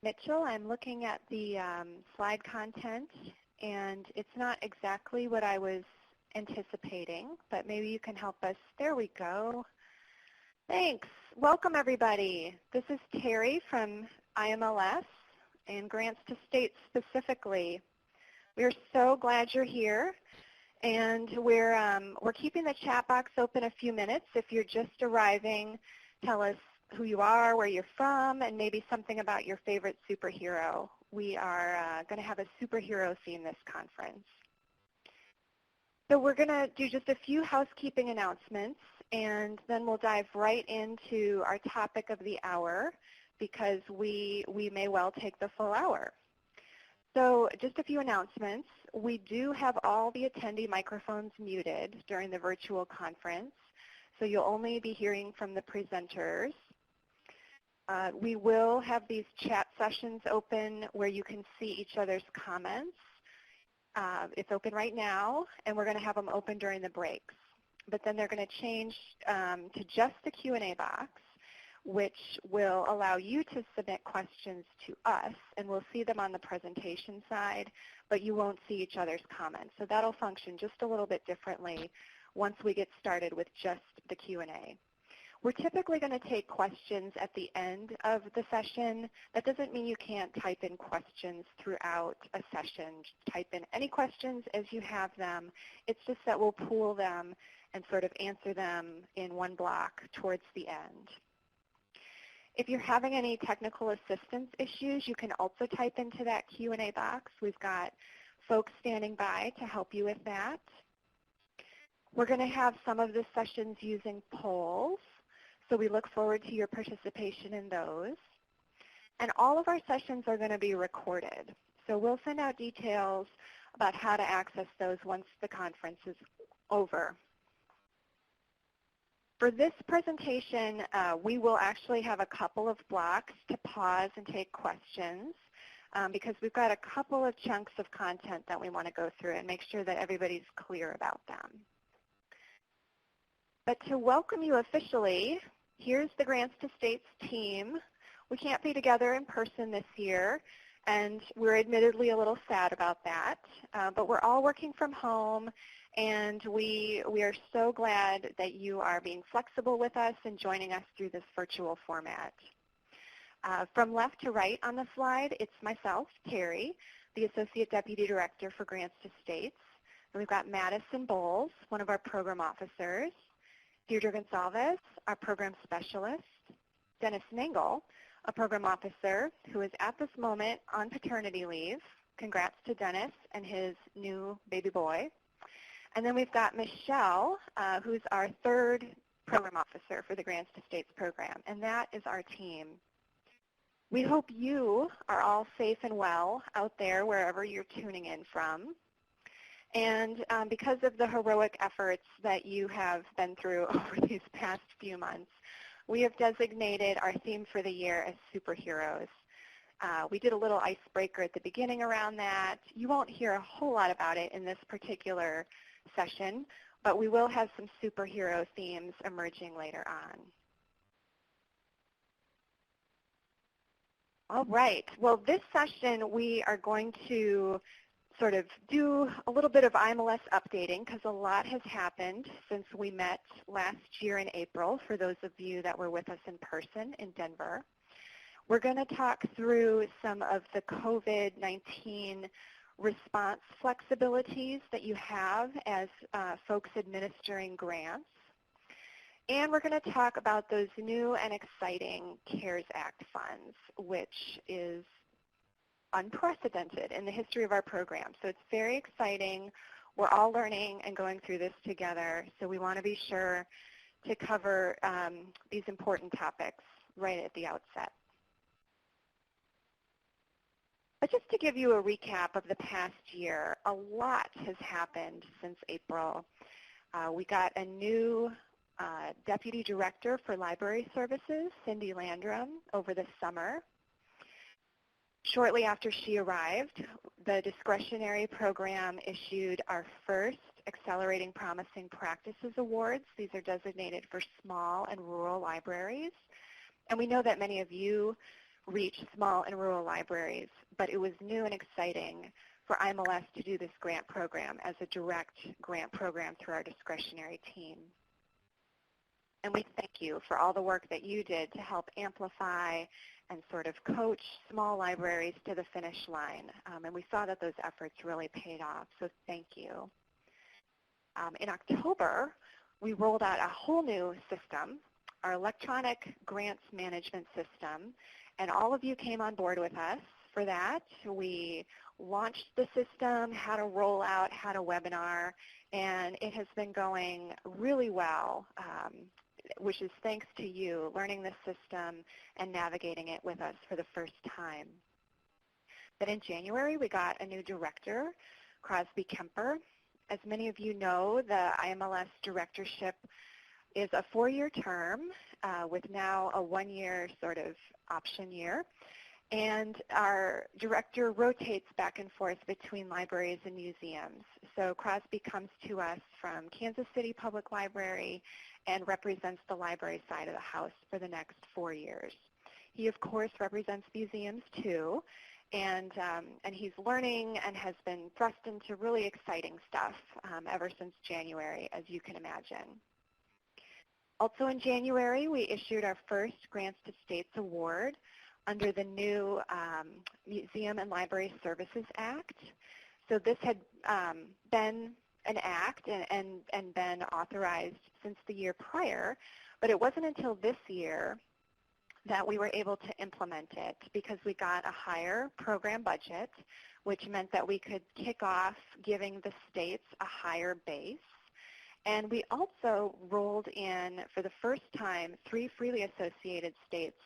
Mitchell. I'm looking at the slide content, and it's not exactly what I was anticipating, but maybe you can help us. There we go. Thanks. Welcome, everybody. This is Teri from IMLS and Grants to States specifically. We're so glad you're here, and we're keeping the chat box open a few minutes. If you're just arriving, tell us who you are, where you're from, and maybe something about your favorite superhero. We are going to have a superhero theme this conference. So we're going to do just a few housekeeping announcements, and then we'll dive right into our topic of the hour, because we may well take the full hour. So just a few announcements. We do have all the attendee microphones muted during the virtual conference, so you'll only be hearing from the presenters. We will have these chat sessions open where you can see each other's comments. It's open right now, and we're going to have them open during the breaks. But then they're going to change to just the Q&A box, which will allow you to submit questions to us, and we'll see them on the presentation side, but you won't see each other's comments. So that'll function just a little bit differently once we get started with just the Q&A. We're typically going to take questions at the end of the session. That doesn't mean you can't type in questions throughout a session. Type in any questions as you have them. It's just that we'll pool them and sort of answer them in one block towards the end. If you're having any technical assistance issues, you can also type into that Q&A box. We've got folks standing by to help you with that. We're going to have some of the sessions using polls, so we look forward to your participation in those. And all of our sessions are going to be recorded, so we'll send out details about how to access those once the conference is over. For this presentation, we will actually have a couple of blocks to pause and take questions because we've got a couple of chunks of content that we want to go through and make sure that everybody's clear about them. But to welcome you officially, here's the Grants to States team. We can't be together in person this year, and we're admittedly a little sad about that, but we're all working from home, and we are so glad that you are being flexible with us and joining us through this virtual format. From left to right on the slide, it's myself, Teri, the Associate Deputy Director for Grants to States. And we've got Madison Bowles, one of our program officers, Deirdre Gonsalves, our program specialist, Dennis Nangle, a program officer who is at this moment on paternity leave. Congrats to Dennis and his new baby boy. And then we've got Michelle, who's our third program officer for the Grants to States program, and that is our team. We hope you are all safe and well out there wherever you're tuning in from. And because of the heroic efforts that you have been through over these past few months, we have designated our theme for the year as superheroes. We did a little icebreaker at the beginning around that. You won't hear a whole lot about it in this particular session, but we will have some superhero themes emerging later on. All right. Well, this session we are going to sort of do a little bit of IMLS updating because a lot has happened since we met last year in April, for those of you that were with us in person in Denver. We're going to talk through some of the COVID-19 response flexibilities that you have as folks administering grants. And we're going to talk about those new and exciting CARES Act funds, which is unprecedented in the history of our program. So it's very exciting. We're all learning and going through this together, so we want to be sure to cover these important topics right at the outset. But just to give you a recap of the past year, a lot has happened since April. We got a new Deputy Director for Library Services, Cindy Landrum, over the summer. Shortly after she arrived, the discretionary program issued our first Accelerating Promising Practices Awards. These are designated for small and rural libraries. And we know that many of you reach small and rural libraries, but it was new and exciting for IMLS to do this grant program as a direct grant program through our discretionary team. And we thank you for all the work that you did to help amplify and sort of coach small libraries to the finish line. And we saw that those efforts really paid off, so thank you. In October, we rolled out a whole new system, our electronic grants management system, and all of you came on board with us for that. We launched the system, had a rollout, had a webinar, and it has been going really well, which is thanks to you learning the system and navigating it with us for the first time. Then in January, we got a new director, Crosby Kemper. As many of you know, the IMLS directorship is a 4-year term with now a 1-year sort of option year. And our director rotates back and forth between libraries and museums. So Crosby comes to us from Kansas City Public Library and represents the library side of the house for the next 4 years. He, of course, represents museums too, and he's learning and has been thrust into really exciting stuff ever since January, as you can imagine. Also in January, we issued our first Grants to States Award under the new Museum and Library Services Act. So this had been an act and been authorized since the year prior, but it wasn't until this year that we were able to implement it because we got a higher program budget, which meant that we could kick off giving the states a higher base. And we also rolled in, for the first time, 3 freely associated states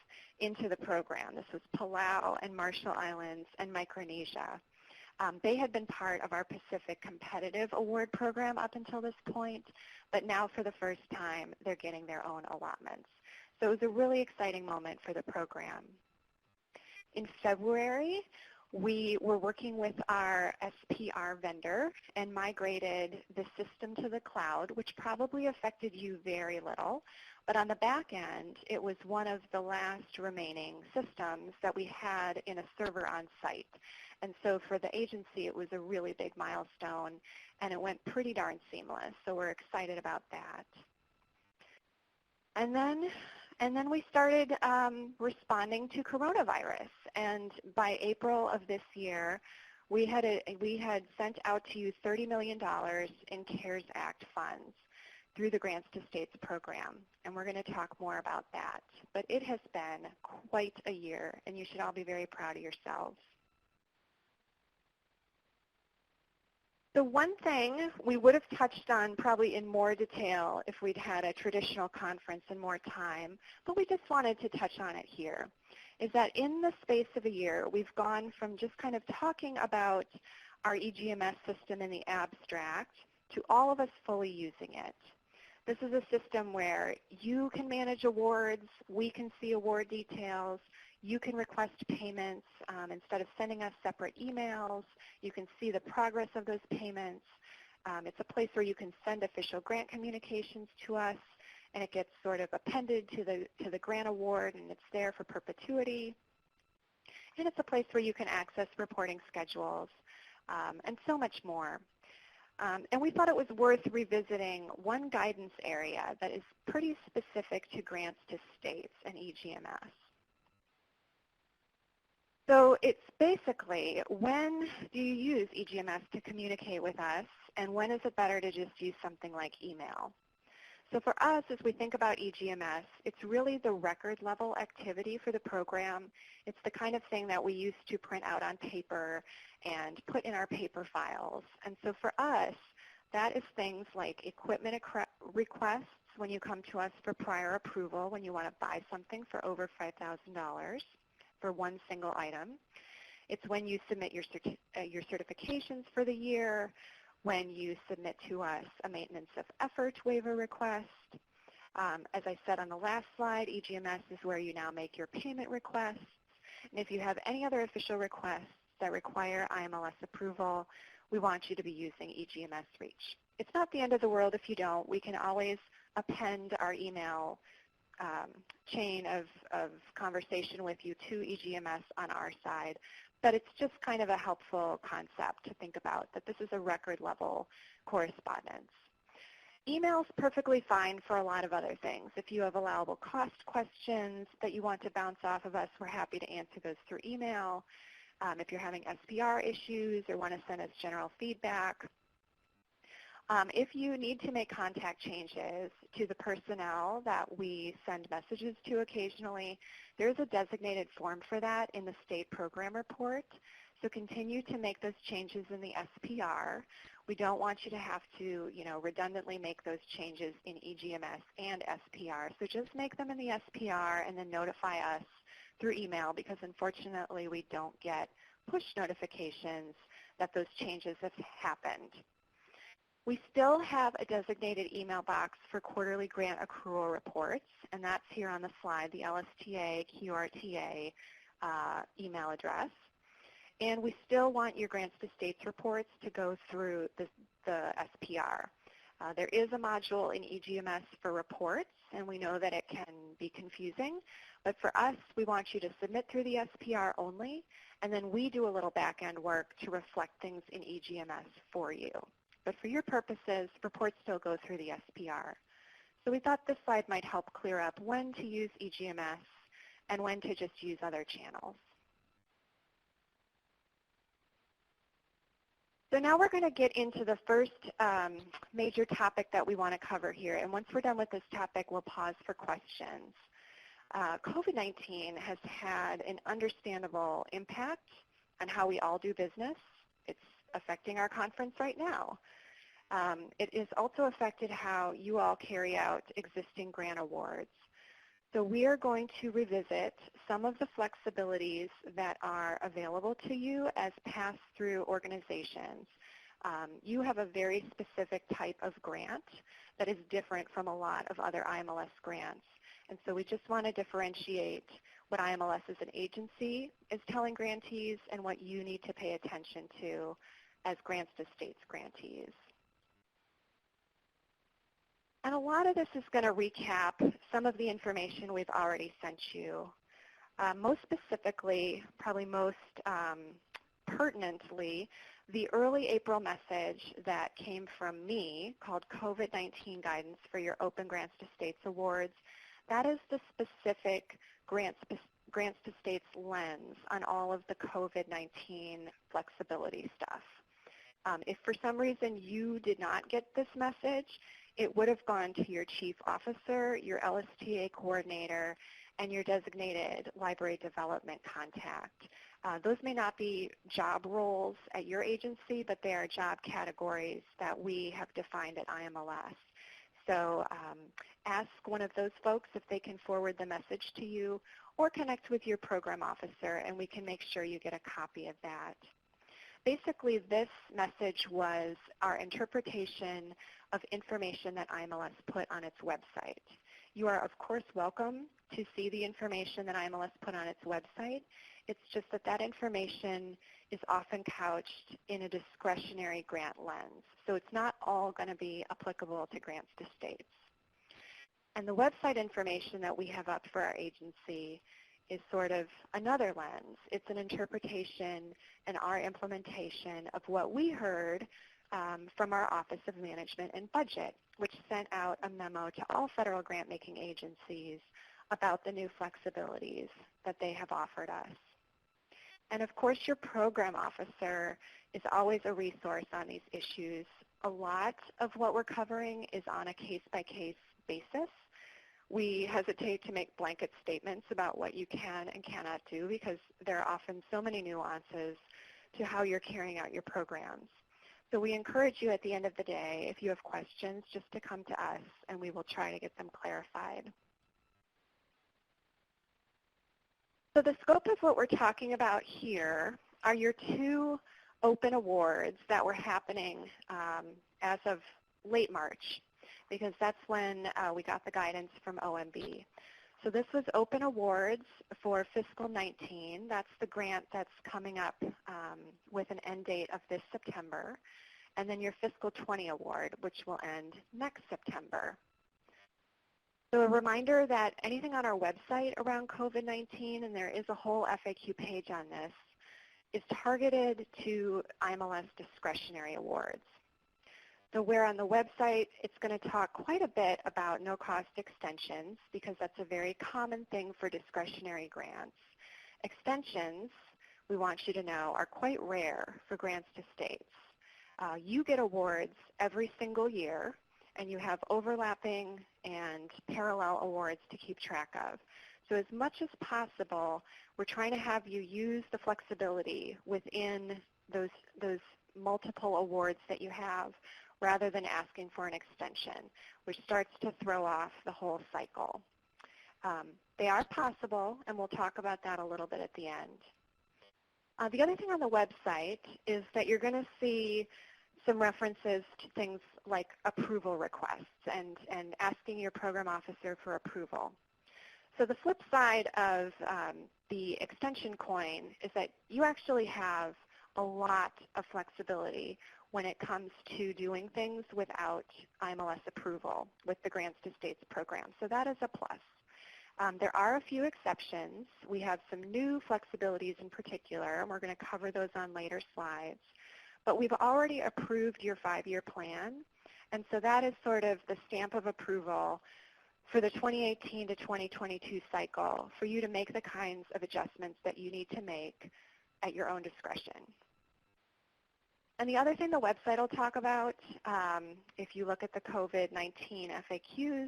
into the program. This was Palau and Marshall Islands and Micronesia. They had been part of our Pacific Competitive Award program up until this point, but now for the first time, they're getting their own allotments. So it was a really exciting moment for the program. In February, we were working with our SPR vendor and migrated the system to the cloud, which probably affected you very little. But on the back end, it was one of the last remaining systems that we had in a server on site. And so for the agency, it was a really big milestone, and it went pretty darn seamless. So we're excited about that. And then we started responding to coronavirus. And by April of this year, we had sent out to you $30 million in CARES Act funds through the Grants to States program. And we're going to talk more about that. But it has been quite a year, and you should all be very proud of yourselves. The one thing we would have touched on probably in more detail if we'd had a traditional conference and more time, but we just wanted to touch on it here, is that in the space of a year, we've gone from just kind of talking about our eGMS system in the abstract to all of us fully using it. This is a system where you can manage awards, we can see award details, you can request payments instead of sending us separate emails. You can see the progress of those payments. It's a place where you can send official grant communications to us, and it gets sort of appended to the grant award, and it's there for perpetuity. And it's a place where you can access reporting schedules and so much more. And we thought it was worth revisiting one guidance area that is pretty specific to grants to states and eGMS. So it's basically, when do you use eGMS to communicate with us, and when is it better to just use something like email? So for us, as we think about eGMS, it's really the record level activity for the program. It's the kind of thing that we used to print out on paper and put in our paper files. And so for us, that is things like equipment requests when you come to us for prior approval, when you want to buy something for over $5,000 for one single item. It's when you submit your certifications for the year, when you submit to us a maintenance of effort waiver request. As I said on the last slide, eGMS is where you now make your payment requests. And if you have any other official requests that require IMLS approval, we want you to be using eGMS Reach. It's not the end of the world if you don't. We can always append our email chain of conversation with you to eGMS on our side, but it's just kind of a helpful concept to think about, that this is a record-level correspondence. Email's perfectly fine for a lot of other things. If you have allowable cost questions that you want to bounce off of us, we're happy to answer those through email. If you're having SPR issues or want to send us general feedback. If you need to make contact changes to the personnel that we send messages to occasionally, there's a designated form for that in the state program report. So continue to make those changes in the SPR. We don't want you to have to, redundantly make those changes in eGMS and SPR. So just make them in the SPR and then notify us through email, because unfortunately we don't get push notifications that those changes have happened. We still have a designated email box for quarterly grant accrual reports, and that's here on the slide, the LSTA QRTA email address. And we still want your grants to states reports to go through the SPR. There is a module in eGMS for reports, and we know that it can be confusing. But for us, we want you to submit through the SPR only, and then we do a little back-end work to reflect things in eGMS for you. But for your purposes, reports still go through the SPR. So we thought this slide might help clear up when to use eGMS and when to just use other channels. So now we're going to get into the first major topic that we want to cover here. And once we're done with this topic, we'll pause for questions. COVID-19 has had an understandable impact on how we all do business. It's affecting our conference right now. It has also affected how you all carry out existing grant awards. So we are going to revisit some of the flexibilities that are available to you as pass-through organizations. You have a very specific type of grant that is different from a lot of other IMLS grants. And so we just want to differentiate what IMLS as an agency is telling grantees and what you need to pay attention to as grants to states grantees. And a lot of this is going to recap some of the information we've already sent you. Most specifically, probably most pertinently, the early April message that came from me called COVID-19 Guidance for Your Open Grants to States Awards. That is the specific grants to states lens on all of the COVID-19 flexibility stuff. If for some reason you did not get this message, it would have gone to your chief officer, your LSTA coordinator, and your designated library development contact. Those may not be job roles at your agency, but they are job categories that we have defined at IMLS. So ask one of those folks if they can forward the message to you, or connect with your program officer, and we can make sure you get a copy of that. Basically, this message was our interpretation of information that IMLS put on its website. You are, of course, welcome to see the information that IMLS put on its website. It's just that that information is often couched in a discretionary grant lens. So it's not all going to be applicable to grants to states. And the website information that we have up for our agency is sort of another lens. It's an interpretation and our implementation of what we heard from our Office of Management and Budget, which sent out a memo to all federal grant-making agencies about the new flexibilities that they have offered us. And of course, your program officer is always a resource on these issues. A lot of what we're covering is on a case-by-case basis. We hesitate to make blanket statements about what you can and cannot do because there are often so many nuances to how you're carrying out your programs. So we encourage you at the end of the day, if you have questions, just to come to us and we will try to get them clarified. So the scope of what we're talking about here are your two open awards that were happening as of late March, because that's when we got the guidance from OMB. So this was open awards for fiscal 19. That's the grant that's coming up with an end date of this September. And then your fiscal 20 award, which will end next September. So a reminder that anything on our website around COVID-19, and there is a whole FAQ page on this, is targeted to IMLS discretionary awards. So where on the website it's going to talk quite a bit about no-cost extensions, because that's a very common thing for discretionary grants. Extensions, we want you to know, are quite rare for grants to states. You get awards every single year, and you have overlapping and parallel awards to keep track of. So as much as possible, we're trying to have you use the flexibility within those multiple awards that you have, rather than asking for an extension, which starts to throw off the whole cycle. They are possible, and we'll talk about that a little bit at the end. The other thing on the website is that you're going to see some references to things like approval requests and asking your program officer for approval. So the flip side of the extension coin is that you actually have a lot of flexibility when it comes to doing things without IMLS approval with the Grants to States program. So that is a plus. There are a few exceptions. We have some new flexibilities in particular, and we're going to cover those on later slides. But we've already approved your 5-year plan, and so that is sort of the stamp of approval for the 2018 to 2022 cycle for you to make the kinds of adjustments that you need to make at your own discretion. And the other thing the website will talk about, if you look at the COVID-19 FAQs,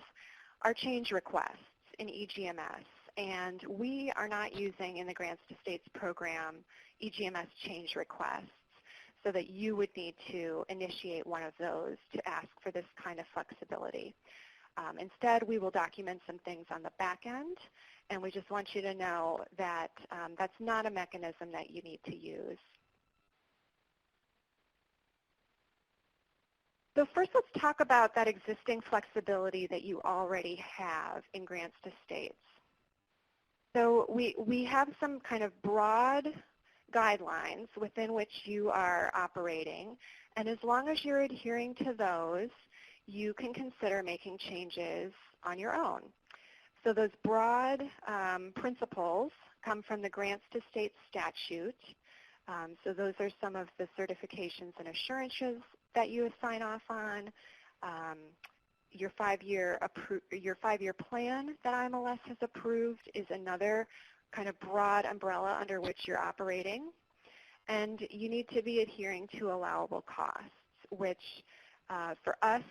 are change requests in eGMS. And we are not using in the Grants to States program eGMS change requests, so that you would need to initiate one of those to ask for this kind of flexibility. Instead, we will document some things on the back end, and we just want you to know that that's not a mechanism that you need to use. So first, let's talk about that existing flexibility that you already have in Grants to States. So we have some kind of broad guidelines within which you are operating, and as long as you're adhering to those, you can consider making changes on your own. So those broad principles come from the Grants to States statute. So those are some of the certifications and assurances that you sign off on. Your 5-year plan that IMLS has approved is another kind of broad umbrella under which you're operating. And you need to be adhering to allowable costs, which for us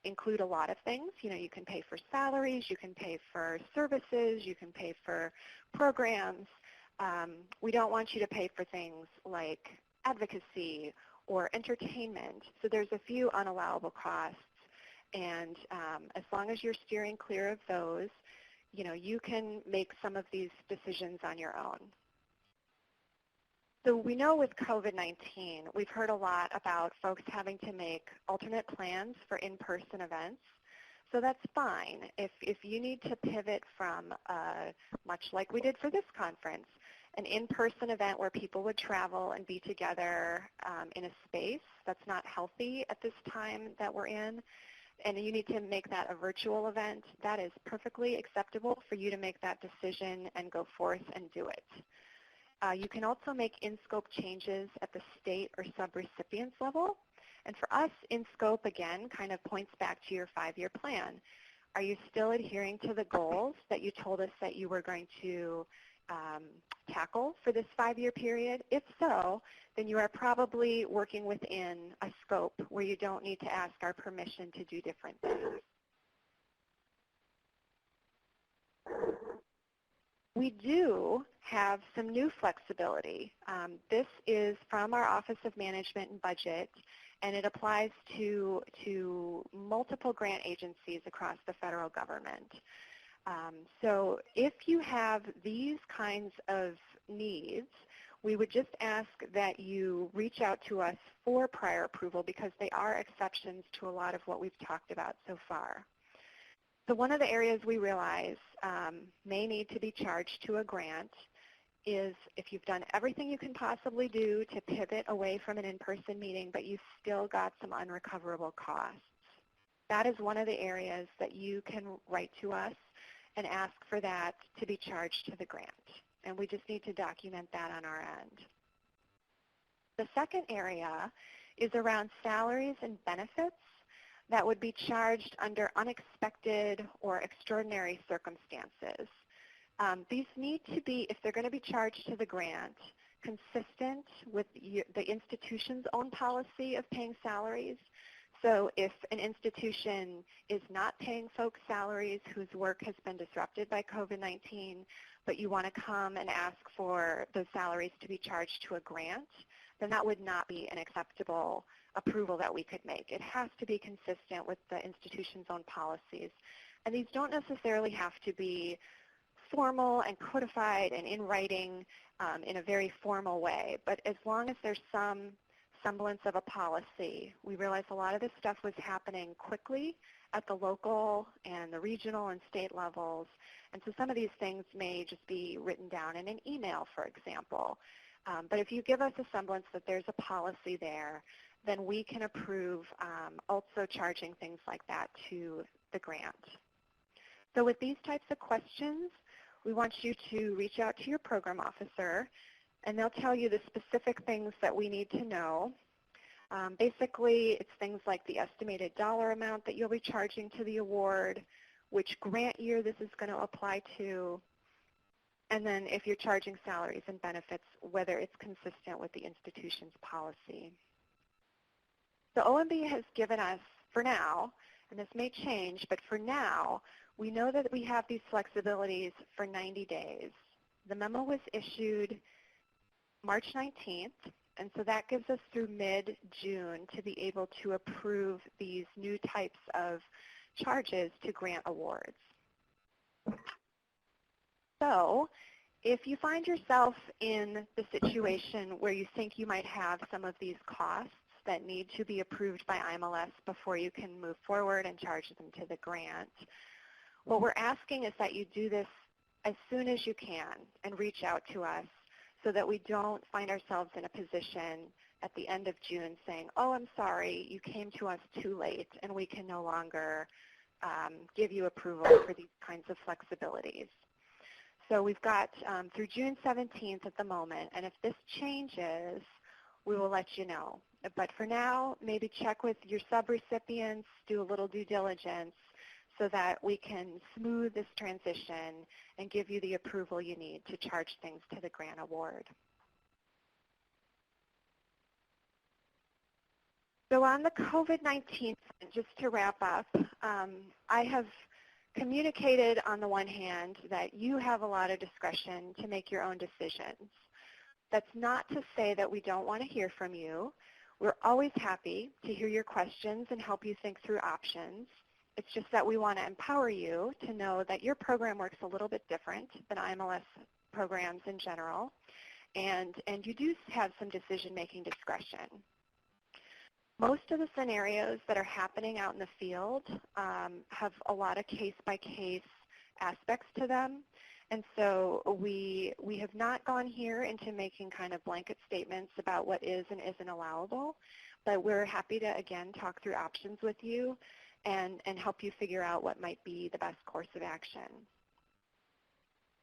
include a lot of things. You know, you can pay for salaries, you can pay for services, you can pay for programs. We don't want you to pay for things like advocacy or entertainment. So there's a few unallowable costs, and as long as you're steering clear of those, you know, you can make some of these decisions on your own. So we know with COVID-19, we've heard a lot about folks having to make alternate plans for in-person events. So that's fine. If you need to pivot from, much like we did for this conference, an in-person event where people would travel and be together in a space that's not healthy at this time that we're in, and you need to make that a virtual event, that is perfectly acceptable for you to make that decision and go forth and do it. You can also make in-scope changes at the state or sub-recipients level. And for us, in-scope, again, kind of points back to your 5-year plan. Are you still adhering to the goals that you told us that you were going to tackle for this 5-year period? If so, then you are probably working within a scope where you don't need to ask our permission to do different things. We do have some new flexibility. This is from our Office of Management and Budget, and it applies to multiple grant agencies across the federal government. So if you have these kinds of needs, we would just ask that you reach out to us for prior approval, because they are exceptions to a lot of what we've talked about so far. So one of the areas we realize may need to be charged to a grant is if you've done everything you can possibly do to pivot away from an in-person meeting, but you've still got some unrecoverable costs. that is one of the areas that you can write to us and ask for that to be charged to the grant. And we just need to document that on our end. The second area is around salaries and benefits that would be charged under unexpected or extraordinary circumstances. These need to be, if they're going to be charged to the grant, consistent with the institution's own policy of paying salaries. So if an institution is not paying folks salaries whose work has been disrupted by COVID-19, but you want to come and ask for those salaries to be charged to a grant, then that would not be an acceptable approval that we could make. It has to be consistent with the institution's own policies. And these don't necessarily have to be formal and codified and in writing in a very formal way, but as long as there's some semblance of a policy. We realized a lot of this stuff was happening quickly at the local and the regional and state levels, and so some of these things may just be written down in an email, for example. But if you give us a semblance that there's a policy there, then we can approve also charging things like that to the grant. So with these types of questions, we want you to reach out to your program officer, and they'll tell you the specific things that we need to know. Basically, it's things like the estimated dollar amount that you'll be charging to the award, which grant year this is going to apply to, and then if you're charging salaries and benefits, whether it's consistent with the institution's policy. The OMB has given us, for now, and this may change, but for now, we know that we have these flexibilities for 90 days. The memo was issued March 19th, and so that gives us through mid-June to be able to approve these new types of charges to grant awards. So if you find yourself in the situation where you think you might have some of these costs that need to be approved by IMLS before you can move forward and charge them to the grant, what we're asking is that you do this as soon as you can and reach out to us so that we don't find ourselves in a position at the end of June saying, oh, I'm sorry, you came to us too late and we can no longer give you approval for these kinds of flexibilities. So we've got through June 17th at the moment, and if this changes, we will let you know. But for now, maybe check with your subrecipients, do a little due diligence so that we can smooth this transition and give you the approval you need to charge things to the grant award. So on the COVID-19, just to wrap up, I have communicated on the one hand that you have a lot of discretion to make your own decisions. That's not to say that we don't want to hear from you. We're always happy to hear your questions and help you think through options. It's just that we want to empower you to know that your program works a little bit different than IMLS programs in general, and you do have some decision-making discretion. Most of the scenarios that are happening out in the field have a lot of case-by-case aspects to them, and so we have not gone here into making kind of blanket statements about what is and isn't allowable, but we're happy to, again, talk through options with you and help you figure out what might be the best course of action.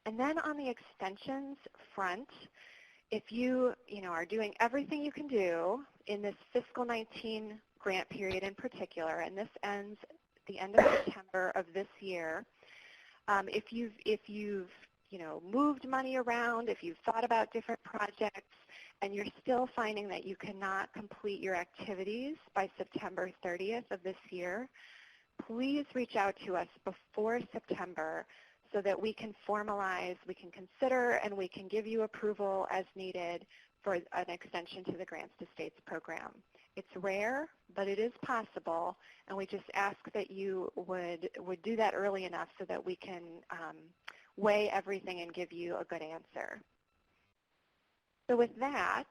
And then on the extensions front, if you are doing everything you can do in this fiscal 19 grant period in particular, and this ends at the end of September of this year, if you've moved money around, if you've thought about different projects, and you're still finding that you cannot complete your activities by September 30th of this year, please reach out to us before September so that we can formalize, we can consider, and we can give you approval as needed for an extension to the Grants to States program. It's rare, but it is possible, and we just ask that you would do that early enough so that we can weigh everything and give you a good answer. So with that,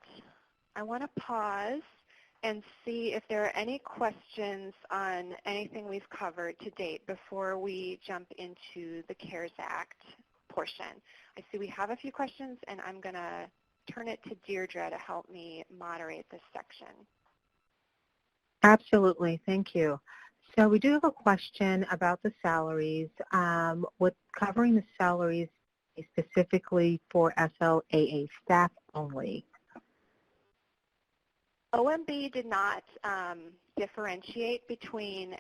I want to pause and see if there are any questions on anything we've covered to date before we jump into the CARES Act portion. I see we have a few questions, and I'm going to turn it to Deirdre to help me moderate this section. Absolutely, thank you. So we do have a question about the salaries. With covering the salaries specifically for SLAA staff only. OMB did not differentiate between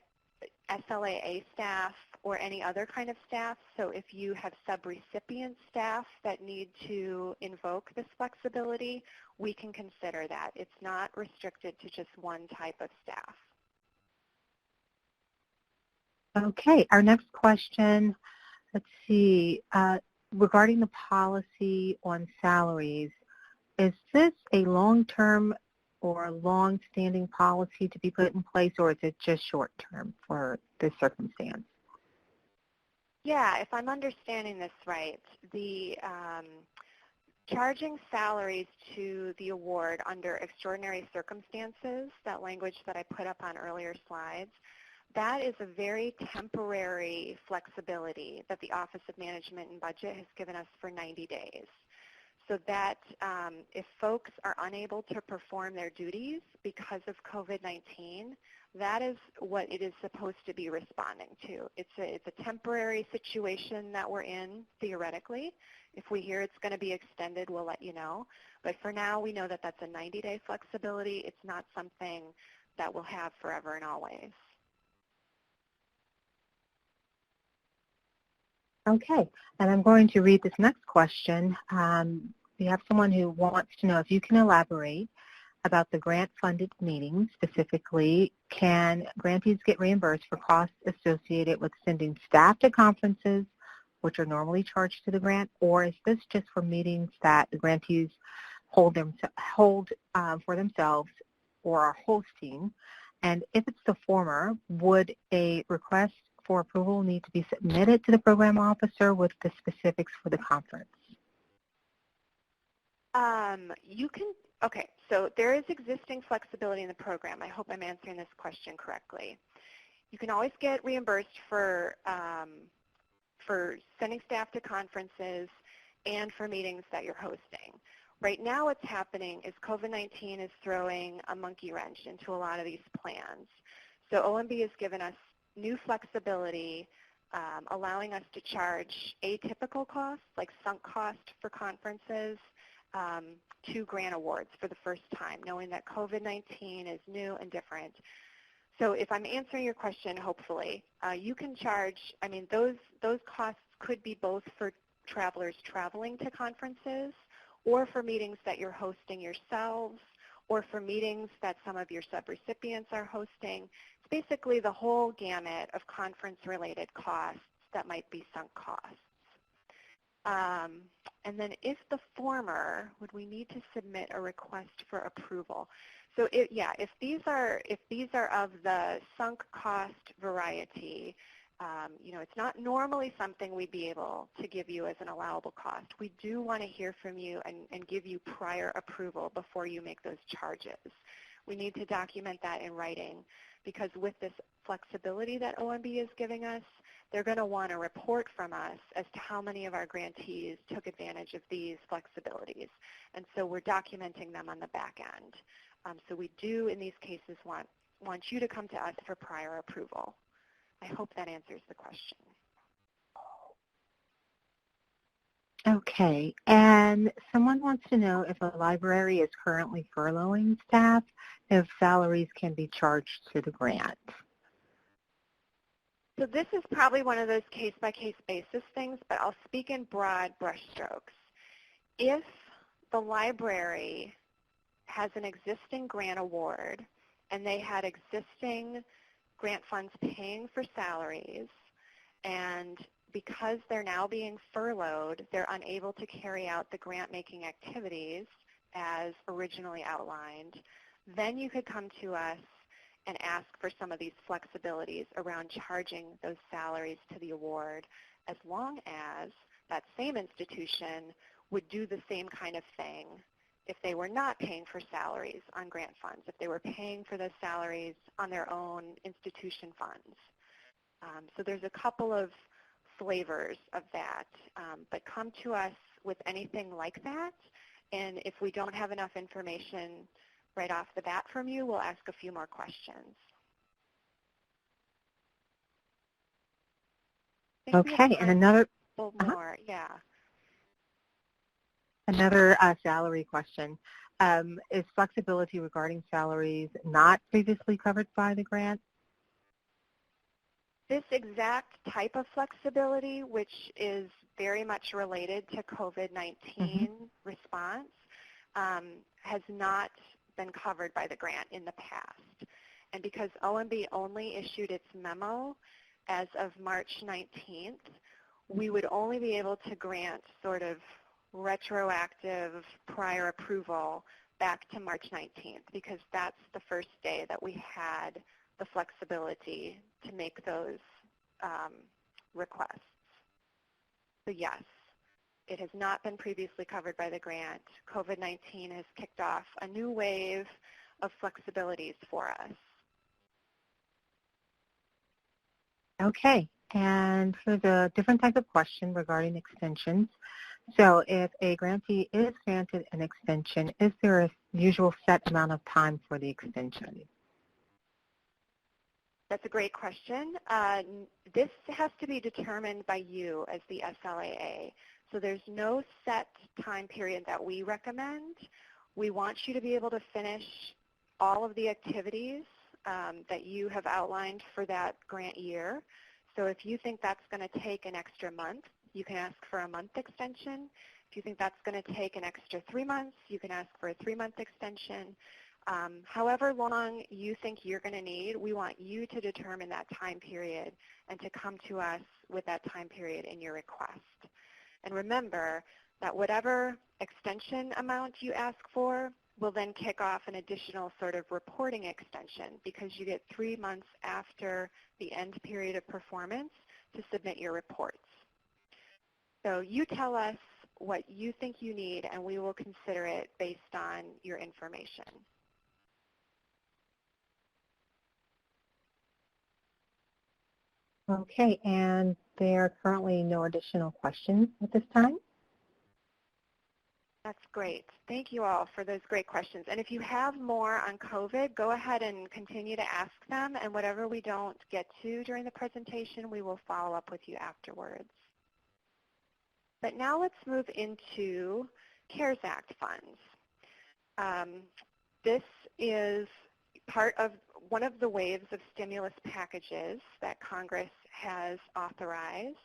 SLAA staff or any other kind of staff. So if you have subrecipient staff that need to invoke this flexibility, we can consider that. It's not restricted to just one type of staff. Okay, our next question, let's see, regarding the policy on salaries, is this a long-term or long-standing policy to be put in place, or is it just short-term for this circumstance? Yeah, if I'm understanding this right, the charging salaries to the award under extraordinary circumstances, that language that I put up on earlier slides, that is a very temporary flexibility that the Office of Management and Budget has given us for 90 days. So that if folks are unable to perform their duties because of COVID-19, that is what it is supposed to be responding to. It's a temporary situation that we're in, theoretically. If we hear it's going to be extended, we'll let you know. But for now, we know that that's a 90-day flexibility. It's not something that we'll have forever and always. Okay, and I'm going to read this next question. We have someone who wants to know if you can elaborate about the grant-funded meetings. Specifically, can grantees get reimbursed for costs associated with sending staff to conferences, which are normally charged to the grant, or is this just for meetings that the grantees hold for themselves or are hosting? And if it's the former, would a request for approval need to be submitted to the program officer with the specifics for the conference? Okay, so there is existing flexibility in the program. I hope I'm answering this question correctly. You can always get reimbursed for sending staff to conferences and for meetings that you're hosting. Right now what's happening is COVID-19 is throwing a monkey wrench into a lot of these plans. So OMB has given us new flexibility, allowing us to charge atypical costs, like sunk cost for conferences, to grant awards for the first time, knowing that COVID-19 is new and different. So if I'm answering your question, hopefully, you can charge, those costs could be both for travelers traveling to conferences or for meetings that you're hosting yourselves or for meetings that some of your subrecipients are hosting. It's basically the whole gamut of conference-related costs that might be sunk costs. And then if the former, would we need to submit a request for approval? So if these are of the sunk cost variety, it's not normally something we'd be able to give you as an allowable cost. We do want to hear from you and give you prior approval before you make those charges. We need to document that in writing because with this flexibility that OMB is giving us, they're going to want a report from us as to how many of our grantees took advantage of these flexibilities. And so we're documenting them on the back end. So we do, in these cases, want you to come to us for prior approval. I hope that answers the question. Okay, and someone wants to know if a library is currently furloughing staff, if salaries can be charged to the grant. So this is probably one of those case-by-case basis things, but I'll speak in broad brushstrokes. If the library has an existing grant award and they had existing grant funds paying for salaries, and because they're now being furloughed, they're unable to carry out the grant-making activities as originally outlined, then you could come to us and ask for some of these flexibilities around charging those salaries to the award, as long as that same institution would do the same kind of thing if they were not paying for salaries on grant funds, if they were paying for those salaries on their own institution funds. So there's a couple of flavors of that, but come to us with anything like that, and if we don't have enough information right off the bat from you, we'll ask a few more questions. think we have Okay, and time another for a couple more. Yeah. another salary question. Is flexibility regarding salaries not previously covered by the grant? This exact type of flexibility, which is very much related to COVID-19 response, has not been covered by the grant in the past. And because OMB only issued its memo as of March 19th, we would only be able to grant sort of retroactive prior approval back to March 19th because that's the first day that we had the flexibility to make those requests. So yes, it has not been previously covered by the grant. COVID-19 has kicked off a new wave of flexibilities for us. Okay, and here's a different type of question regarding extensions. So if a grantee is granted an extension, is there a usual set amount of time for the extension? That's a great question. This has to be determined by you as the SLAA. So there's no set time period that we recommend. We want you to be able to finish all of the activities that you have outlined for that grant year. So if you think that's going to take an extra month, you can ask for a month extension. If you think that's going to take an extra 3 months, you can ask for a 3-month extension. However long you think you're going to need, we want you to determine that time period and to come to us with that time period in your request. And remember that whatever extension amount you ask for will then kick off an additional sort of reporting extension because you get 3 months after the end period of performance to submit your reports. So you tell us what you think you need and we will consider it based on your information. Okay, and there are currently no additional questions at this time. That's great. Thank you all for those great questions. And if you have more on COVID, go ahead and continue to ask them, and whatever we don't get to during the presentation, we will follow up with you afterwards. But now let's move into CARES Act funds. This is part of one of the waves of stimulus packages that Congress has authorized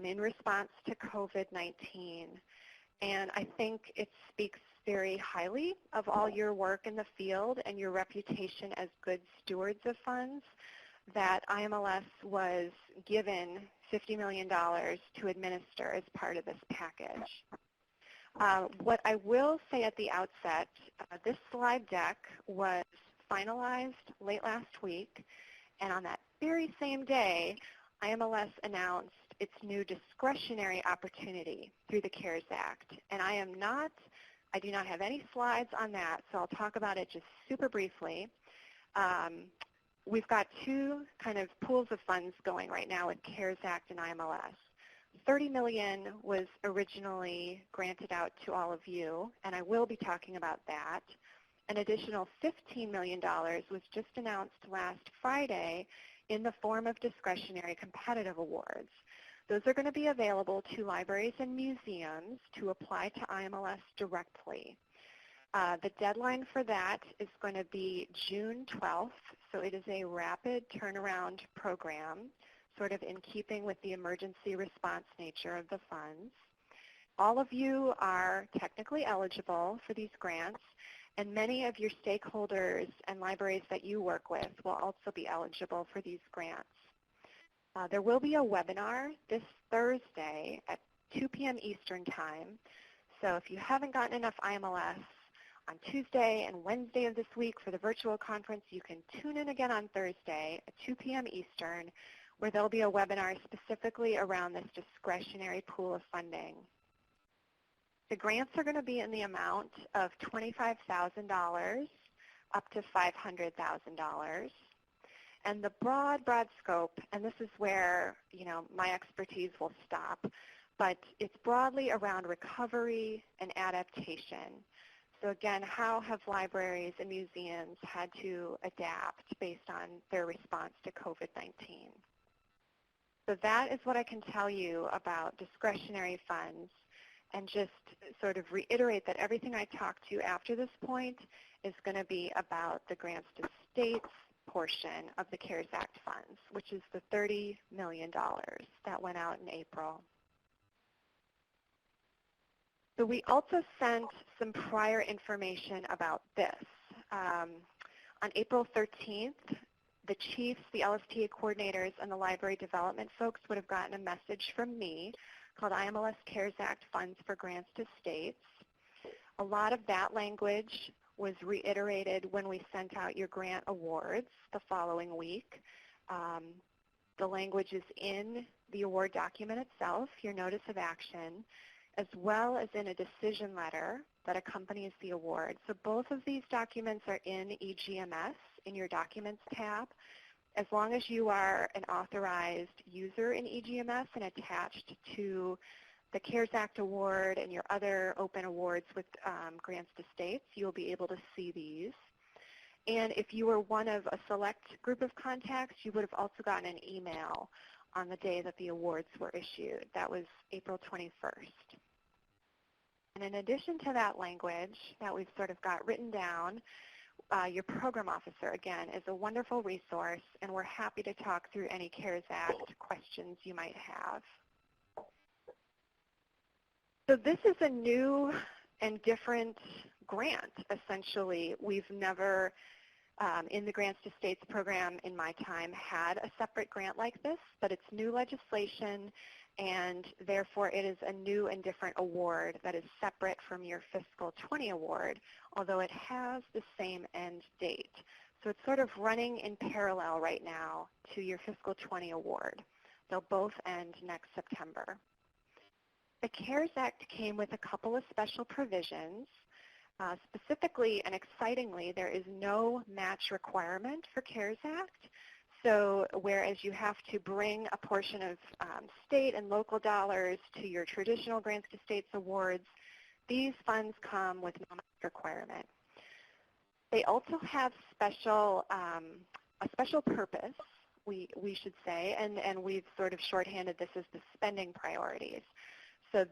in response to COVID-19. And I think it speaks very highly of all your work in the field and your reputation as good stewards of funds that IMLS was given $50 million to administer as part of this package. What I will say at the outset, this slide deck was finalized late last week, and on that very same day, IMLS announced its new discretionary opportunity through the CARES Act. And I do not have any slides on that, so I'll talk about it just super briefly. We've got two kind of pools of funds going right now with CARES Act and IMLS. $30 million was originally granted out to all of you, and I will be talking about that. An additional $15 million was just announced last Friday in the form of discretionary competitive awards. Those are going to be available to libraries and museums to apply to IMLS directly. The deadline for that is going to be June 12th, so it is a rapid turnaround program, sort of in keeping with the emergency response nature of the funds. All of you are technically eligible for these grants, and many of your stakeholders and libraries that you work with will also be eligible for these grants. There will be a webinar this Thursday at 2 p.m. Eastern Time. So if you haven't gotten enough IMLS on Tuesday and Wednesday of this week for the virtual conference, you can tune in again on Thursday at 2 p.m. Eastern, where there'll be a webinar specifically around this discretionary pool of funding. The grants are going to be in the amount of $25,000 up to $500,000. And the broad scope, and this is where, my expertise will stop, but it's broadly around recovery and adaptation. So again, how have libraries and museums had to adapt based on their response to COVID-19? So that is what I can tell you about discretionary funds, and just sort of reiterate that everything I talk to after this point is going to be about the grants to states portion of the CARES Act funds, which is the $30 million that went out in April. So we also sent some prior information about this. On April 13th, the chiefs, the LSTA coordinators, and the library development folks would have gotten a message from me called IMLS CARES Act Funds for Grants to States. A lot of that language was reiterated when we sent out your grant awards the following week. The language is in the award document itself, your notice of action, as well as in a decision letter that accompanies the award. So both of these documents are in eGMS in your Documents tab. As long as you are an authorized user in eGMS and attached to the CARES Act award and your other open awards with grants to states, you'll be able to see these. And if you were one of a select group of contacts, you would have also gotten an email on the day that the awards were issued. That was April 21st. And in addition to that language that we've sort of got written down, your program officer, again, is a wonderful resource, and we're happy to talk through any CARES Act questions you might have. So this is a new and different grant, essentially. We've never, in the Grants to States program in my time, had a separate grant like this, but it's new legislation, and therefore it is a new and different award that is separate from your fiscal 20 award, although it has the same end date. So it's sort of running in parallel right now to your fiscal 20 award. They'll both end next September. The CARES Act came with a couple of special provisions. Specifically and excitingly, there is no match requirement for CARES Act. So whereas you have to bring a portion of state and local dollars to your traditional Grants to States awards, these funds come with no match requirement. They also have a special purpose, we should say, and we've sort of shorthanded this as the spending priorities. So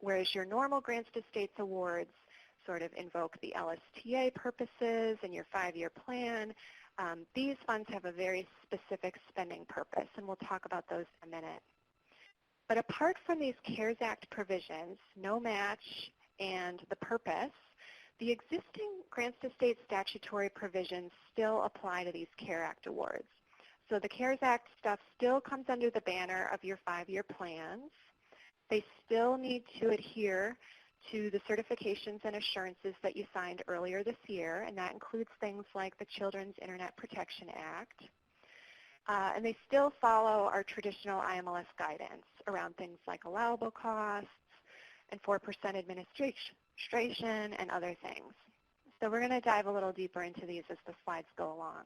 whereas your normal Grants to States awards sort of invoke the LSTA purposes and your 5-year plan, these funds have a very specific spending purpose, and we'll talk about those in a minute. But apart from these CARES Act provisions, no match, and the purpose, the existing Grants to States statutory provisions still apply to these CARES Act awards. So the CARES Act stuff still comes under the banner of your 5-year plans. They still need to adhere to the certifications and assurances that you signed earlier this year, and that includes things like the Children's Internet Protection Act. And they still follow our traditional IMLS guidance around things like allowable costs and 4% administration and other things. So we're going to dive a little deeper into these as the slides go along.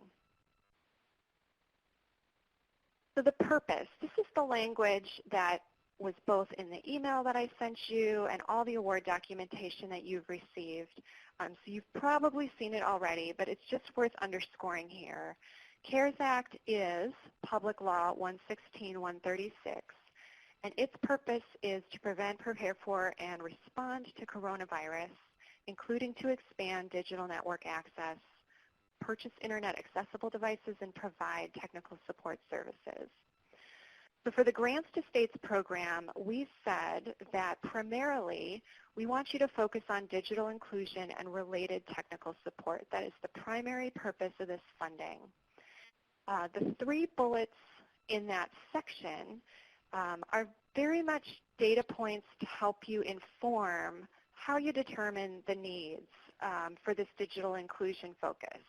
So the purpose, this is the language that was both in the email that I sent you and all the award documentation that you've received. So you've probably seen it already, but it's just worth underscoring here. CARES Act is Public Law 116-136, and its purpose is to prevent, prepare for, and respond to coronavirus, including to expand digital network access, purchase internet accessible devices, and provide technical support services. So for the Grants to States program, we said that primarily we want you to focus on digital inclusion and related technical support. That is the primary purpose of this funding. The 3 bullets in that section are very much data points to help you inform how you determine the needs for this digital inclusion focus.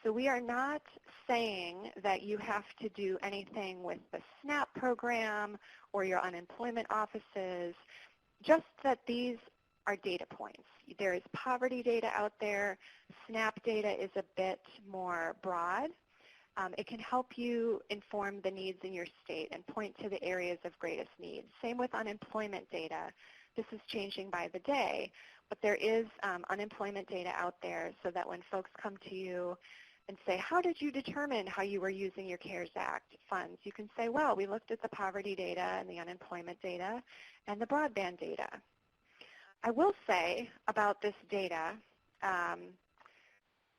So we are not saying that you have to do anything with the SNAP program or your unemployment offices, just that these are data points. There is poverty data out there. SNAP data is a bit more broad. It can help you inform the needs in your state and point to the areas of greatest need. Same with unemployment data. This is changing by the day, but there is unemployment data out there so that when folks come to you and say, how did you determine how you were using your CARES Act funds? You can say, well, we looked at the poverty data and the unemployment data and the broadband data. I will say about this data,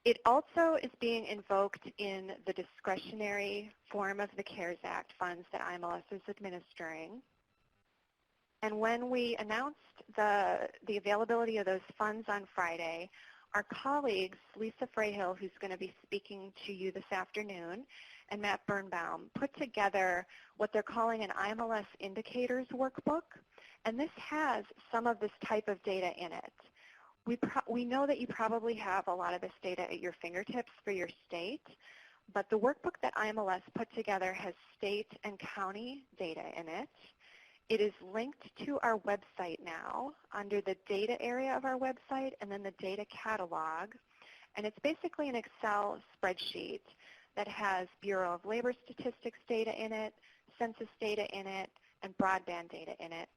it also is being invoked in the discretionary form of the CARES Act funds that IMLS is administering. And when we announced the availability of those funds on Friday, our colleagues, Lisa Frayhill, who's going to be speaking to you this afternoon, and Matt Birnbaum, put together what they're calling an IMLS indicators workbook. And this has some of this type of data in it. We know that you probably have a lot of this data at your fingertips for your state, but the workbook that IMLS put together has state and county data in it. It is linked to our website now under the data area of our website and then the data catalog. And it's basically an Excel spreadsheet that has Bureau of Labor Statistics data in it, census data in it, and broadband data in it.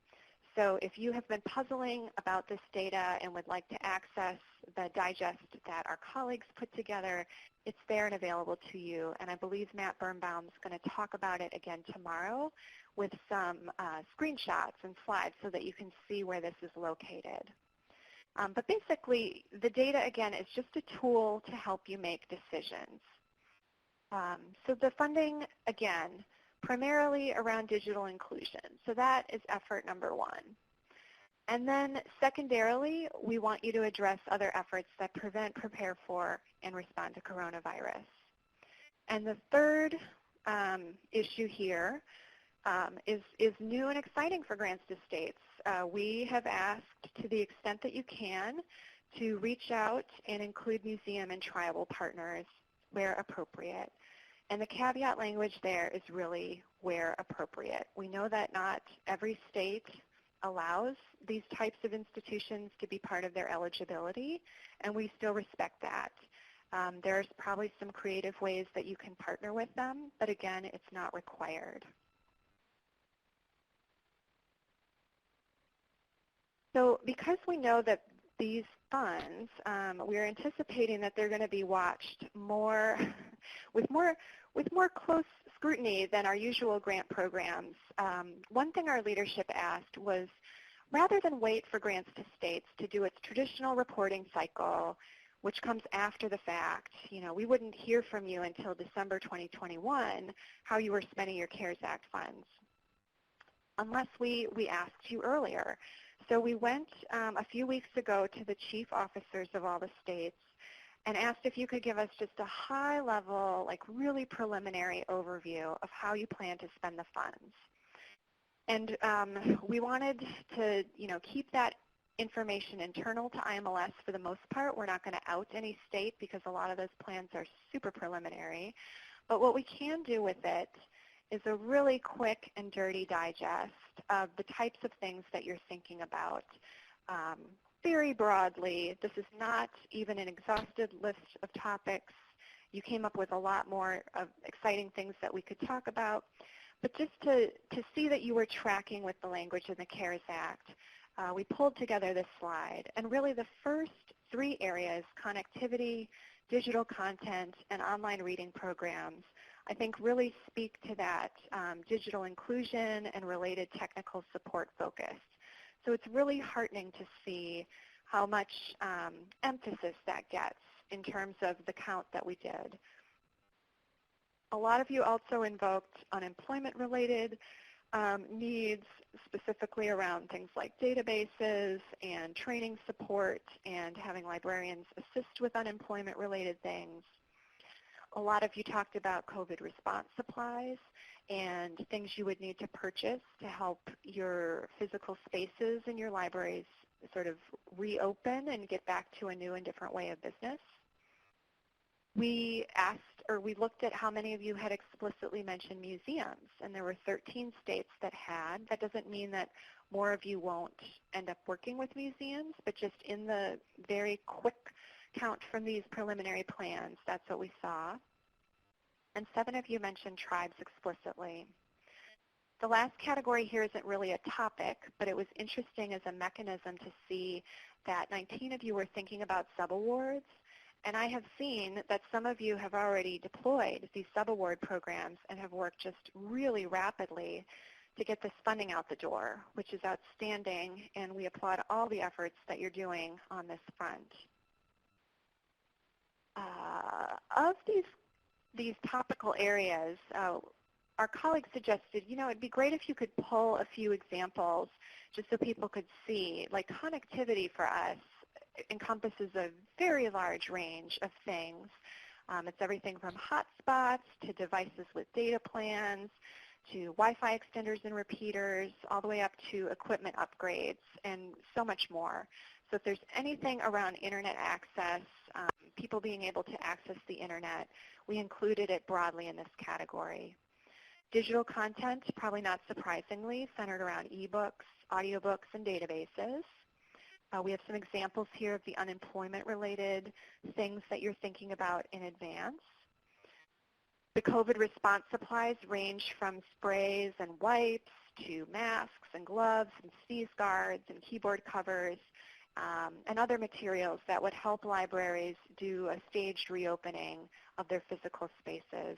So if you have been puzzling about this data and would like to access the digest that our colleagues put together, it's there and available to you. And I believe Matt Birnbaum is going to talk about it again tomorrow with some screenshots and slides so that you can see where this is located. But basically, the data, again, is just a tool to help you make decisions. So the funding, again, primarily around digital inclusion. So that is effort number one. And then secondarily, we want you to address other efforts that prevent, prepare for, and respond to coronavirus. And the third issue here is new and exciting for grants to states. We have asked, to the extent that you can, to reach out and include museum and tribal partners where appropriate. And the caveat language there is really where appropriate. We know that not every state allows these types of institutions to be part of their eligibility, and we still respect that. There's probably some creative ways that you can partner with them, but again, it's not required. So because we know that these funds, we're anticipating that they're going to be watched more with more close scrutiny than our usual grant programs. One thing our leadership asked was, rather than wait for grants to states to do its traditional reporting cycle, which comes after the fact, we wouldn't hear from you until December 2021 how you were spending your CARES Act funds, unless we asked you earlier. So we went a few weeks ago to the chief officers of all the states and asked if you could give us just a high-level, really preliminary overview of how you plan to spend the funds. And we wanted to, keep that information internal to IMLS for the most part. We're not going to out any state because a lot of those plans are super preliminary. But what we can do with it is a really quick and dirty digest of the types of things that you're thinking about. Very broadly, this is not even an exhaustive list of topics. You came up with a lot more of exciting things that we could talk about. But just to see that you were tracking with the language in the CARES Act, we pulled together this slide. And really the first three areas, connectivity, digital content, and online reading programs, I think really speak to that digital inclusion and related technical support focus. So it's really heartening to see how much emphasis that gets in terms of the count that we did. A lot of you also invoked unemployment-related needs, specifically around things like databases and training support and having librarians assist with unemployment-related things. A lot of you talked about COVID response supplies and things you would need to purchase to help your physical spaces in your libraries sort of reopen and get back to a new and different way of business. We looked at how many of you had explicitly mentioned museums, and there were 13 states that had. That doesn't mean that more of you won't end up working with museums, but just in the very quick count from these preliminary plans, that's what we saw. And 7 of you mentioned tribes explicitly. The last category here isn't really a topic, but it was interesting as a mechanism to see that 19 of you were thinking about subawards, And I have seen that some of you have already deployed these sub-award programs and have worked just really rapidly to get this funding out the door, which is outstanding, and we applaud all the efforts that you're doing on this front. Of these topical areas, our colleagues suggested, it'd be great if you could pull a few examples just so people could see. Like connectivity for us encompasses a very large range of things. It's everything from hotspots to devices with data plans to Wi-Fi extenders and repeaters, all the way up to equipment upgrades and so much more. So if there's anything around internet access, people being able to access the internet, we included it broadly in this category. Digital content, probably not surprisingly, centered around ebooks, audiobooks, and databases. We have some examples here of the unemployment-related things that you're thinking about in advance. The COVID response supplies range from sprays and wipes to masks and gloves and sneeze guards and keyboard covers and other materials that would help libraries do a staged reopening of their physical spaces.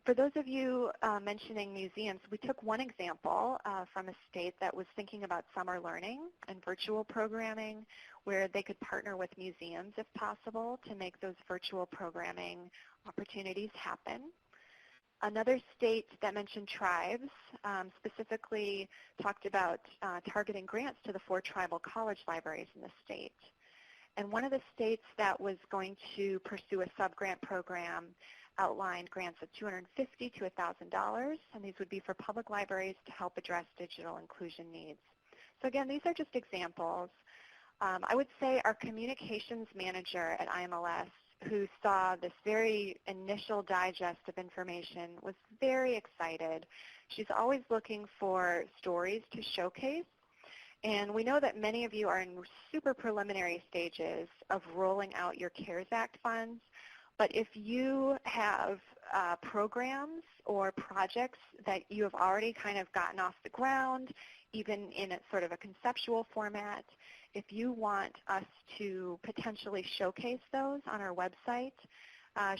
For those of you mentioning museums, we took one example from a state that was thinking about summer learning and virtual programming where they could partner with museums if possible to make those virtual programming opportunities happen. Another state that mentioned tribes specifically talked about targeting grants to the 4 tribal college libraries in the state. And one of the states that was going to pursue a sub-grant program outlined grants of $250 to $1,000, and these would be for public libraries to help address digital inclusion needs. So again, these are just examples. I would say our communications manager at IMLS, who saw this very initial digest of information, was very excited. She's always looking for stories to showcase, and we know that many of you are in super preliminary stages of rolling out your CARES Act funds. But if you have programs or projects that you have already kind of gotten off the ground, even in a sort of a conceptual format, if you want us to potentially showcase those on our website,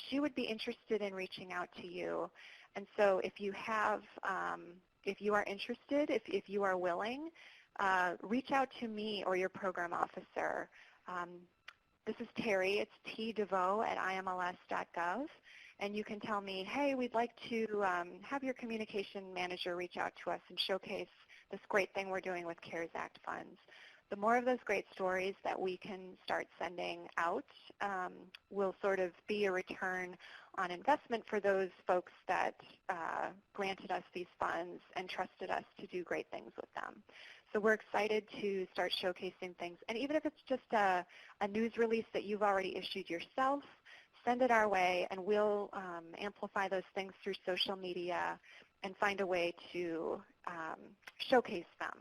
she would be interested in reaching out to you. And so if you have, if you are interested, if you are willing, reach out to me or your program officer. This is Teri. It's tdevoe at imls.gov. And you can tell me, hey, we'd like to have your communication manager reach out to us and showcase this great thing we're doing with CARES Act funds. The more of those great stories that we can start sending out will sort of be a return on investment for those folks that granted us these funds and trusted us to do great things with them. So we're excited to start showcasing things. And even if it's just a news release that you've already issued yourself, send it our way, and we'll amplify those things through social media and find a way to showcase them.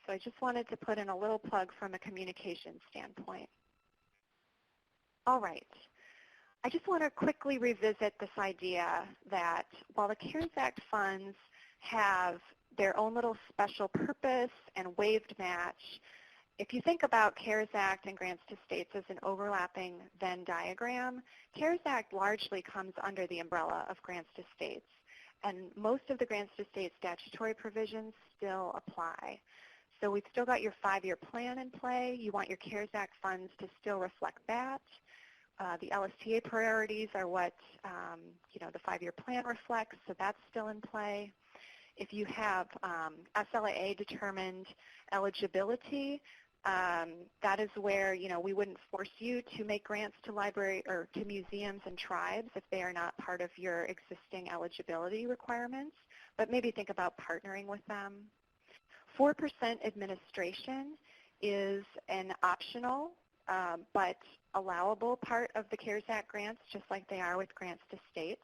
So I just wanted to put in a little plug from a communication standpoint. All right. I just want to quickly revisit this idea that while the CARES Act funds have their own little special purpose and waived match, if you think about CARES Act and grants to states as an overlapping Venn diagram, CARES Act largely comes under the umbrella of grants to states. And most of the grants to states statutory provisions still apply. So we've still got your 5-year plan in play. You want your CARES Act funds to still reflect that. The LSTA priorities are what the 5-year plan reflects, so that's still in play. If you have SLAA determined eligibility, that is where we wouldn't force you to make grants to library or to museums and tribes if they are not part of your existing eligibility requirements, but maybe think about partnering with them. 4% administration is an optional but allowable part of the CARES Act grants, just like they are with grants to states.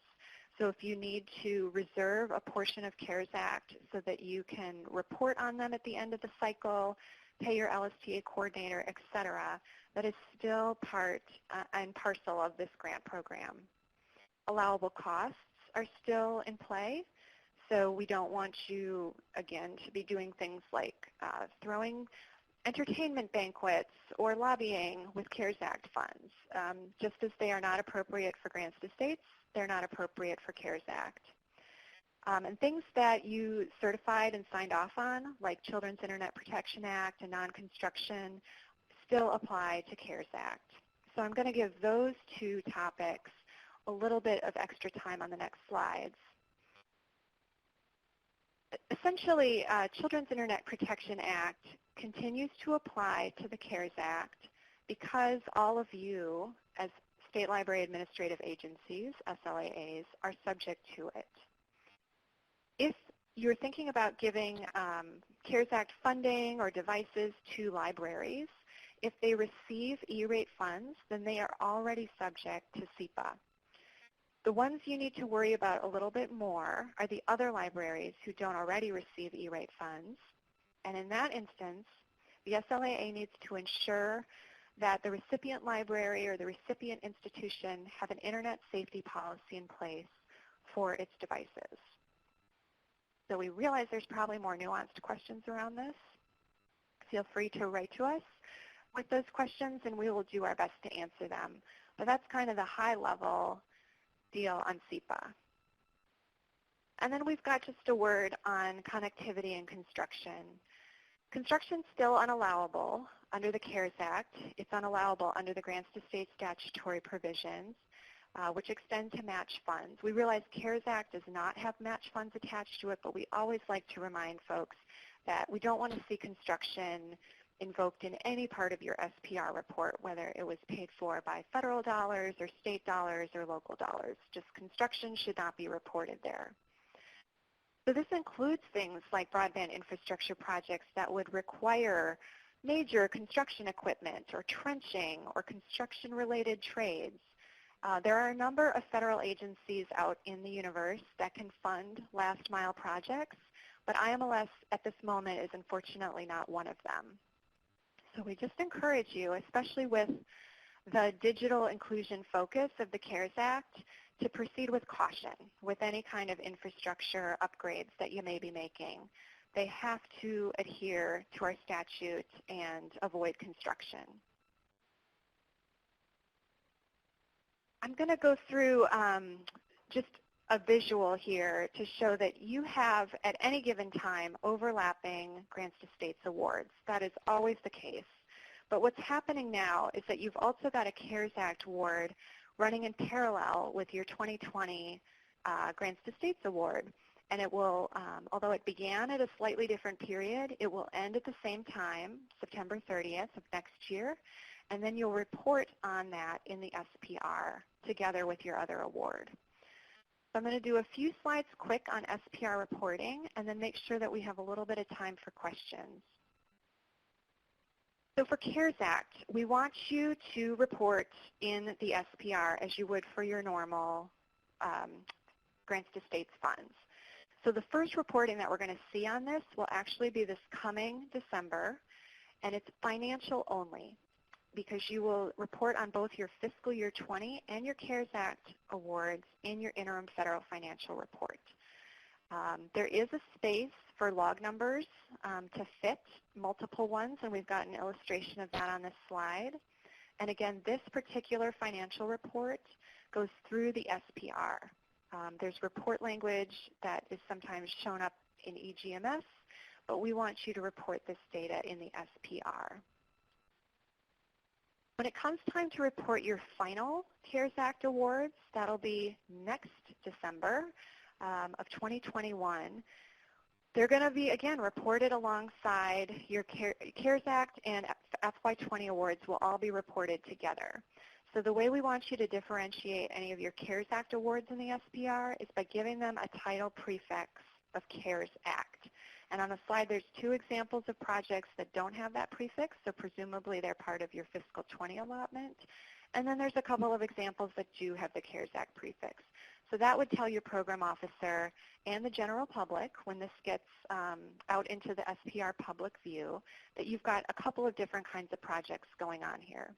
So if you need to reserve a portion of CARES Act so that you can report on them at the end of the cycle, pay your LSTA coordinator, et cetera, that is still part and parcel of this grant program. Allowable costs are still in play. So we don't want you, again, to be doing things like throwing entertainment banquets or lobbying with CARES Act funds. Just as they are not appropriate for grants to states, they're not appropriate for CARES Act. And things that you certified and signed off on, like Children's Internet Protection Act and non-construction, still apply to CARES Act. So I'm going to give those two topics a little bit of extra time on the next slides. Essentially, Children's Internet Protection Act continues to apply to the CARES Act because all of you, as state library administrative agencies, SLAAs, are subject to it. If you're thinking about giving CARES Act funding or devices to libraries, if they receive E-rate funds, then they are already subject to SEPA. The ones you need to worry about a little bit more are the other libraries who don't already receive E-rate funds. And in that instance, the SLAA needs to ensure that the recipient library or the recipient institution have an internet safety policy in place for its devices. So we realize there's probably more nuanced questions around this. Feel free to write to us with those questions, and we will do our best to answer them. But that's kind of the high-level deal on SEPA. And then we've got just a word on connectivity and construction. Construction is still unallowable under the CARES Act. It's unallowable under the Grants to States statutory provisions, which extend to match funds. We realize CARES Act does not have match funds attached to it, but we always like to remind folks that we don't want to see construction invoked in any part of your SPR report, whether it was paid for by federal dollars or state dollars or local dollars. Just construction should not be reported there. So this includes things like broadband infrastructure projects that would require major construction equipment or trenching or construction-related trades. There are a number of federal agencies out in the universe that can fund last-mile projects, but IMLS at this moment is unfortunately not one of them. So we just encourage you, especially with the digital inclusion focus of the CARES Act, to proceed with caution with any kind of infrastructure upgrades that you may be making. They have to adhere to our statute and avoid construction. I'm going to go through just a visual here to show that you have, at any given time, overlapping Grants to States awards. That is always the case. But what's happening now is that you've also got a CARES Act award running in parallel with your 2020 Grants to States award. And it will, although it began at a slightly different period, it will end at the same time, September 30th of next year. And then you'll report on that in the SPR together with your other award. So I'm going to do a few slides quick on SPR reporting and then make sure that we have a little bit of time for questions. So for CARES Act, we want you to report in the SPR as you would for your normal Grants to States funds. So the first reporting that we're going to see on this will actually be this coming December, and it's financial only, because you will report on both your fiscal year 20 and your CARES Act awards in your interim federal financial report. There is a space for log numbers to fit multiple ones, and we've got an illustration of that on this slide. And again, this particular financial report goes through the SPR. There's report language that is sometimes shown up in eGMS, but we want you to report this data in the SPR. When it comes time to report your final CARES Act awards, that'll be next December of 2021. They're going to be, again, reported alongside your CARES Act, and FY20 awards will all be reported together. So the way we want you to differentiate any of your CARES Act awards in the SPR is by giving them a title prefix of CARES Act. And on the slide, there's two examples of projects that don't have that prefix, so presumably they're part of your fiscal 20 allotment. And then there's a couple of examples that do have the CARES Act prefix. So that would tell your program officer and the general public, when this gets out into the SPR public view, that you've got a couple of different kinds of projects going on here.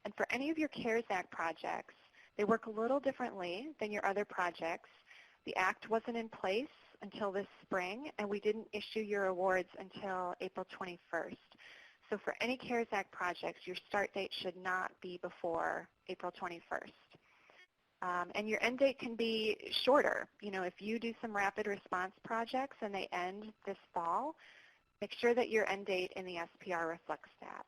And for any of your CARES Act projects, they work a little differently than your other projects. The Act wasn't in place until this spring, and we didn't issue your awards until April 21st. So for any CARES Act projects, your start date should not be before April 21st. And your end date can be shorter. You know, if you do some rapid response projects and they end this fall, make sure that your end date in the SPR reflects that.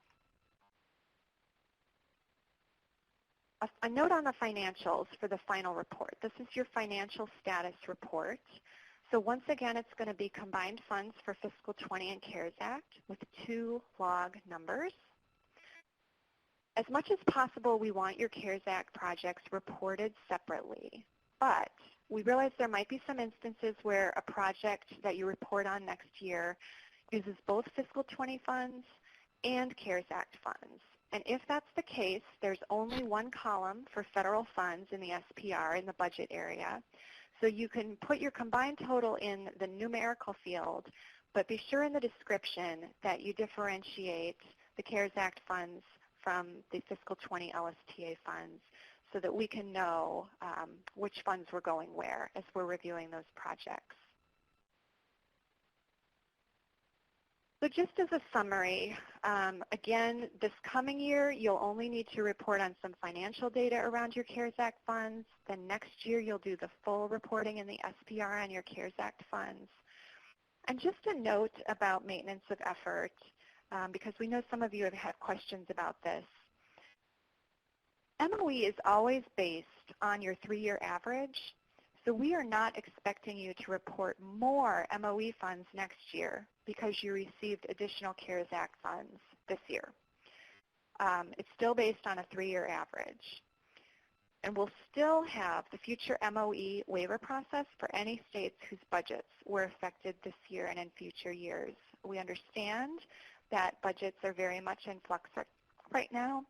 A note on the financials for the final report. This is your financial status report. So once again, it's going to be combined funds for fiscal 20 and CARES Act with 2 log numbers. As much as possible, we want your CARES Act projects reported separately, but we realize there might be some instances where a project that you report on next year uses both fiscal 20 funds and CARES Act funds. And if that's the case, there's only one column for federal funds in the SPR in the budget area. So you can put your combined total in the numerical field, but be sure in the description that you differentiate the CARES Act funds from the fiscal 20 LSTA funds so that we can know which funds we're going where as we're reviewing those projects. So just as a summary, again, this coming year, you'll only need to report on some financial data around your CARES Act funds. Then next year, you'll do the full reporting in the SPR on your CARES Act funds. And just a note about maintenance of effort, because we know some of you have had questions about this. MOE is always based on your 3-year average, so we are not expecting you to report more MOE funds next year because you received additional CARES Act funds this year. It's still based on a 3-year average. And we'll still have the future MOE waiver process for any states whose budgets were affected this year and in future years. We understand that budgets are very much in flux right now,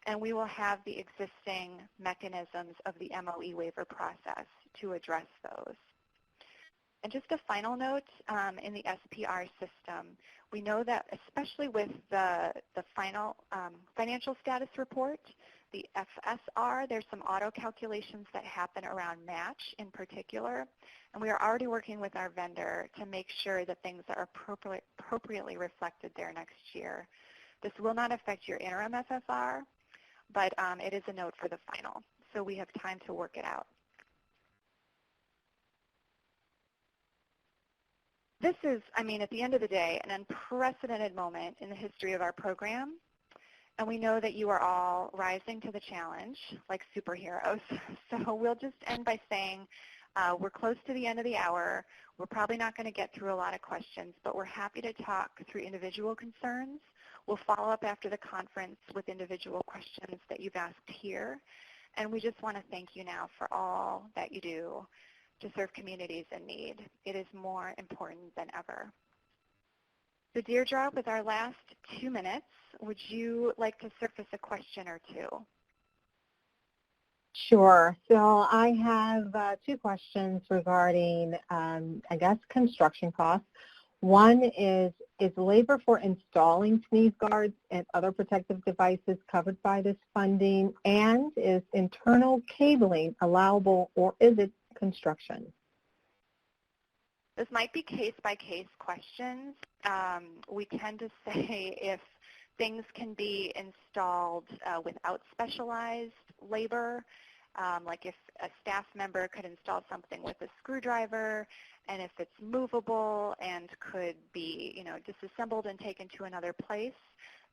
and we will have the existing mechanisms of the MOE waiver process to address those. And just a final note, in the SPR system, we know that especially with the final financial status report, the FSR, there's some auto calculations that happen around match in particular, and we are already working with our vendor to make sure that things are appropriately reflected there next year. This will not affect your interim FFR, but it is a note for the final, so we have time to work it out. This is, I mean, at the end of the day, an unprecedented moment in the history of our program, and we know that you are all rising to the challenge like superheroes. So we'll just end by saying we're close to the end of the hour. We're probably not going to get through a lot of questions, but we're happy to talk through individual concerns. We'll follow up after the conference with individual questions that you've asked here. And we just want to thank you now for all that you do to serve communities in need. It is more important than ever. So Deirdre, with our last 2 minutes, would you like to surface a question or two? Sure. So I have 2 questions regarding, I guess, construction costs. One is labor for installing sneeze guards and other protective devices covered by this funding? And is internal cabling allowable, or is it construction? This might be case-by-case questions. We tend to say if things can be installed without specialized labor, like if a staff member could install something with a screwdriver, and if it's movable and could be, you know, disassembled and taken to another place,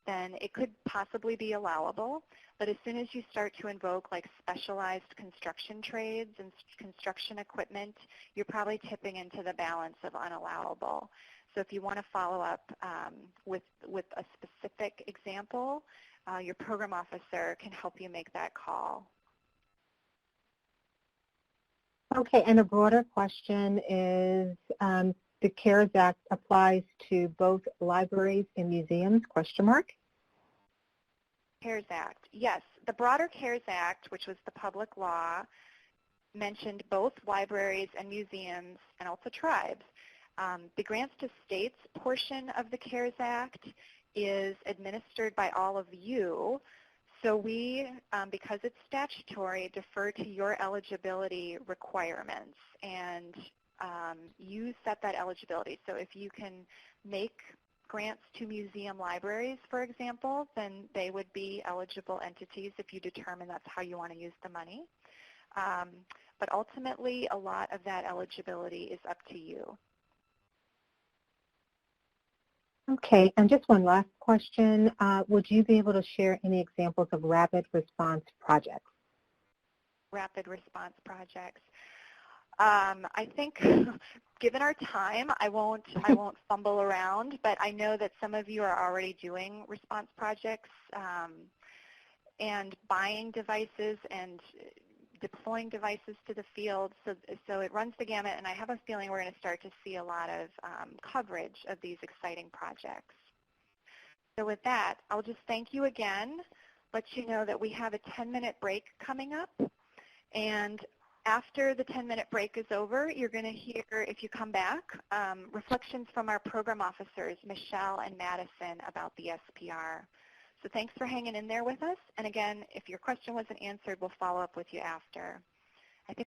then it could possibly be allowable. But as soon as you start to invoke like specialized construction trades and construction equipment, you're probably tipping into the balance of unallowable. So if you want to follow up with a specific example, your program officer can help you make that call. Okay, and a broader question is, the CARES Act applies to both libraries and museums, question mark? CARES Act, yes. The broader CARES Act, which was the public law, mentioned both libraries and museums and also tribes. The grants to states portion of the CARES Act is administered by all of you. So we, because it's statutory, defer to your eligibility requirements, and you set that eligibility. So if you can make grants to museum libraries, for example, then they would be eligible entities if you determine that's how you want to use the money. But ultimately, a lot of that eligibility is up to you. Okay, and just one last question. Would you be able to share any examples of rapid response projects? Rapid response projects. I think, given our time, I won't fumble around, but I know that some of you are already doing response projects and buying devices and deploying devices to the field. So it runs the gamut, and I have a feeling we're going to start to see a lot of coverage of these exciting projects. So with that, I'll just thank you again, let you know that we have a 10-minute break coming up, and after the 10-minute break is over, you're going to hear, if you come back, reflections from our program officers, Michelle and Madison, about the SPR. So thanks for hanging in there with us. And again, if your question wasn't answered, we'll follow up with you after. I think